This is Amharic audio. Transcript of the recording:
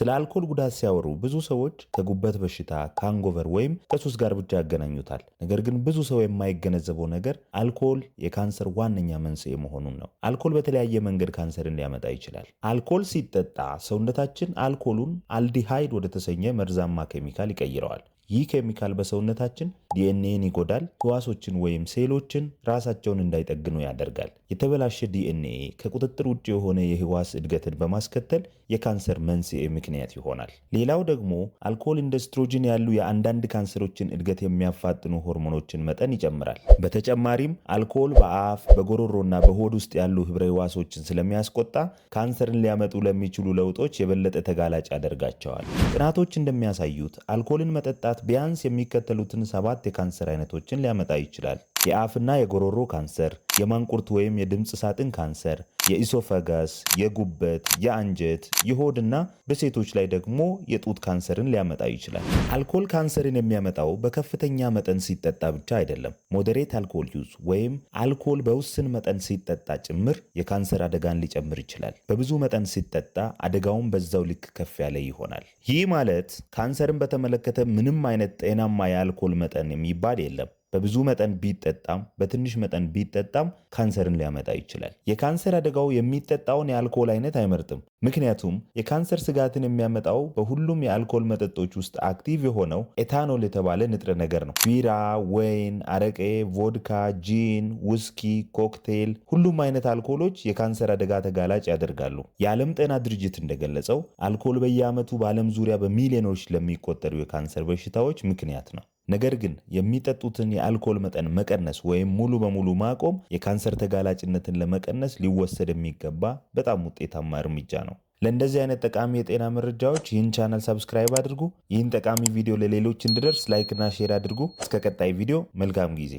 ስለ አልኮል ጉዳት ሲያወሩ ብዙ ሰዎች ከጉበት በሽታ፣ ከሃንጎቨር ወይም ከሱስ ጋር ብቻ ያገናኙታል። ነገር ግን ብዙ ሰው የማይገነዘበው ነገር አልኮል የካንሰር ዋነኛ መንስኤ መሆኑን ነው። አልኮል በተለያየ መንገድ ካንሰርን ሊያመጣ ይችላል። አልኮል ሲጠጣ ሰውነታችን አልኮሉን አልዲሃይድ ወደ ተሰኘ መርዛማ ኬሚካል ይቀይረዋል። ይህ ኬሚካል በሰውነታችን ዲኤንኤን ይጎዳል፣ ህዋሶችን ወይም ሴሎችን ራሳቸውን እንዳይጠግኑ ያደርጋል። የተበላሸ ዲኤንኤ ከቁጥጥር ውጭ የሆነ የህዋስ እድገትን በማስከተል የካንሰር መንስኤ ምክንያት ይሆናል። ሌላው ደግሞ አልኮል እንደ ስትሮጅን ያሉ የአንዳንድ ካንሰሮችን እድገት የሚያፋጥኑ ሆርሞኖችን መጠን ይጨምራል። በተጨማሪም አልኮል በአፍ በጎሮሮና በሆድ ውስጥ ያሉ ህብረ ህዋሶችን ስለሚያስቆጣ ካንሰርን ሊያመጡ ለሚችሉ ለውጦች የበለጠ ተጋላጭ ያደርጋቸዋል። ጥናቶች እንደሚያሳዩት አልኮልን መጠጣት ቢያንስ የሚከተሉትን 7 የካንሰር አይነቶችን ሊያመጣ ይችላል። የአፍና የጎሮሮ ካንሰር፣ የማንቁርት ወይም የድምፅ ሳጥን ካንሰር፣ የኢሶፋጋስ፣ የጉበት፣ የአንጀት፣ የሆድና በሴቶች ላይ ደግሞ የጡት ካንሰርን ሊያመጣ ይችላል። አልኮል ካንሰርን የሚያመጣው በከፍተኛ መጠን ሲጠጣ ብቻ አይደለም። ሞዴሬት አልኮል ዩዝ ወይም አልኮል በውስን መጠን ሲጠጣ ጭምር የካንሰር አደጋን ሊጨምር ይችላል። በብዙ መጠን ሲጠጣ አደጋውን በዛው ልክ ከፍ ያለ ይሆናል። ይህ ማለት ካንሰርን በተመለከተ ምንም አይነት ጤናማ የአልኮል መጠን የሚባል የለም። በብዙ መጠን ቢጠጣም በትንሽ መጠን ቢጠጣም ካንሰርን ሊያመጣ ይችላል። የካንሰር አደጋው የሚጠጣውን የአልኮል አይነት አይመርጥም። ምክንያቱም የካንሰር ስጋትን የሚያመጣው በሁሉም የአልኮል መጠጦች ውስጥ አክቲቭ የሆነው ኤታኖል የተባለ ንጥረ ነገር ነው። ቢራ፣ ወይን፣ አረቄ፣ ቮድካ፣ ጂን፣ ውስኪ፣ ኮክቴል፣ ሁሉም አይነት አልኮሎች የካንሰር አደጋ ተጋላጭ ያደርጋሉ። የዓለም ጤና ድርጅት እንደገለጸው አልኮል በየዓመቱ በዓለም ዙሪያ በሚሊዮኖች ለሚቆጠሩ የካንሰር በሽታዎች ምክንያት ነው። ነገር ግን የሚጠጡትን የአልኮል መጠን መቀነስ ወይም ሙሉ በሙሉ ማቆም የካንሰር ተጋላጭነትን ለመቀነስ ሊወሰድ የሚገባ በጣም ውጤታማ እርምጃ ነው። ለእንደዚህ አይነት ጠቃሚ የጤና መረጃዎች ይህን ቻናል ሰብስክራይብ አድርጉ። ይህን ጠቃሚ ቪዲዮ ለሌሎች እንዲደርስ ላይክ እና ሼር አድርጉ። እስከ ቀጣይ ቪዲዮ መልካም ጊዜ